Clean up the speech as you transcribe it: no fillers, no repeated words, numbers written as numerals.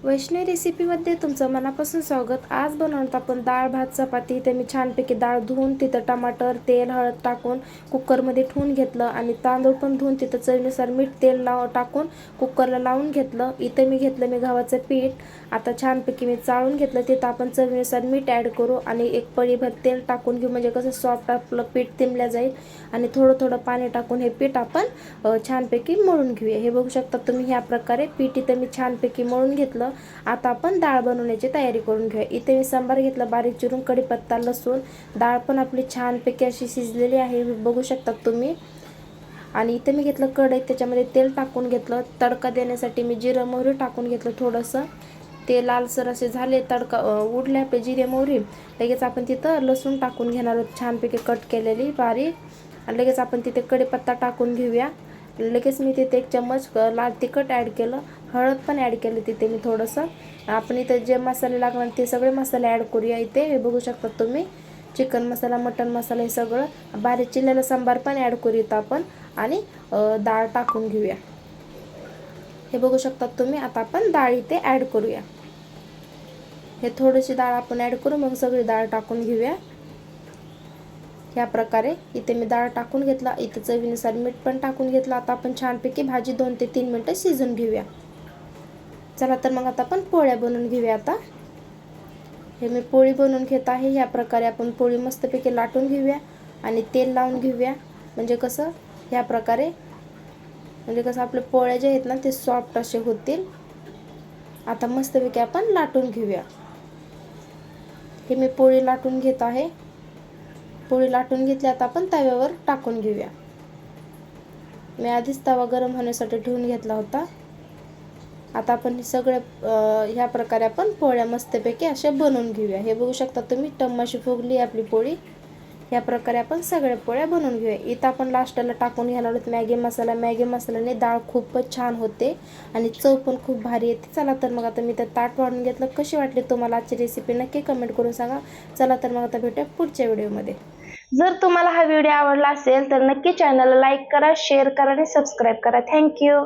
वैष्णवी रेसिपीमध्ये तुमचं मनापासून स्वागत। आज बनवत आपण डाळ भात चपाती। ते मी छानपैकी डाळ धुवून तिथं टमाटर तेल हळद टाकून कुकरमध्ये ठेवून घेतलं आणि तांदूळ पण धुवून तिथं चवीनुसार मीठ तेल टाकून कुकरला लावून घेतलं। इथं मी घेतलं गव्हाचं पीठ। आता छानपैकी मी चाळून घेतलं। तिथं आपण चवीनुसार मीठ ॲड करू आणि एक पळीभर तेल टाकून घेऊ, म्हणजे कसं सॉफ्ट आपलं पीठ तिंबल्या जाईल। आणि थोडं थोडं पाणी टाकून हे पीठ आपण छानपैकी मळून घेऊया। हे बघू शकता तुम्ही, ह्या प्रकारे पीठ इथं मी छानपैकी मळून घेतलं। आता आपण डाळ बनवण्याची तयारी करून घेऊया। इथे मी सांबार घेतला बारीक चिरून, कढीपत्ता लसूण। डाळ पण आपली छानपैकी अशी शिजलेली आहे, बघू शकता तुम्ही। आणि इथे मी घेतलं कढई, त्याच्यामध्ये तेल टाकून घेतलं। तडका देण्यासाठी मी जिरं मोहरी टाकून घेतलं थोडंसं। ते लालसर असे झाले, तडका उडले आपले जिरे मोहरी, लगेच आपण तिथं लसूण टाकून घेणार आहोत छानपैकी कट केलेली बारीक। आणि लगेच आपण तिथे कढीपत्ता टाकून घेऊया। लगेच मी तिथे 1 चम्मच लाल तिखट ॲड केलं, हळद पण ॲड केली तिथे मी थोडंसं। आपण इथे जे मसाले लागणार ते सगळे मसाले ॲड करूया। इथे हे बघू शकता तुम्ही, चिकन मसाला मटन मसाला हे सगळं बारीक चिरलेला सांबार पण ॲड करूयात आपण। आणि डाळ टाकून घेऊया। हे बघू शकता तुम्ही। आता आपण डाळ इथे ॲड करूया। हे थोडीशी डाळ आपण ॲड करू, मग सगळी डाळ टाकून घेऊया। ह्या प्रकारे इथे मी डाळ टाकून घेतला, इथे चवीनुसार मीठ पण टाकून घेतलं। आता आपण छानपैकी भाजी 2 ते 3 मिनिटं शिजून घेऊया। चला तर मग आता आपण पोळ्या बनवून घेऊया। आता हे मी पोळी बनवून घेत आहे। ह्या प्रकारे आपण पोळी मस्तपैकी लाटून घेऊया आणि तेल लावून घेऊया, म्हणजे कसं ह्या प्रकारे, म्हणजे कसं आपले पोळ्या जे आहेत ना ते सॉफ्ट असे होतील। आता मस्तपैकी आपण लाटून घेऊया। हे मी पोळी लाटून घेत आहे। पोळी लाटून घेतली, आता आपण तव्यावर टाकून घेऊया। मी आधीच तवा गरम होण्यासाठी ठेवून घेतला होता। आता आपण सगळे ह्या प्रकारे आपण पोळ्या मस्तपैकी अशा बनवून घेऊया। हे बघू शकता तुम्ही, टम्माशी फुगली आपली पोळी। ह्या प्रकारे आपण सगळ्या पोळ्या बनवून घेऊया। इथं आपण लास्टला टाकून घ्यायला आहोत मॅगी मसाला। मॅगी मसाल्याने डाळ खूपच छान होते आणि चव पण खूप भारी येते। चला तर मग आता मी तर ताट वाढून घेतलं। कशी वाटली तुम्हाला आजची रेसिपी नक्की कमेंट करून सांगा। चला तर मग आता भेटूया पुढच्या व्हिडिओमध्ये। जर तुम्हाला हा व्हिडिओ आवडला असेल तर नक्की चॅनलला लाईक करा, शेअर करा आणि सबस्क्राईब करा। थँक्यू।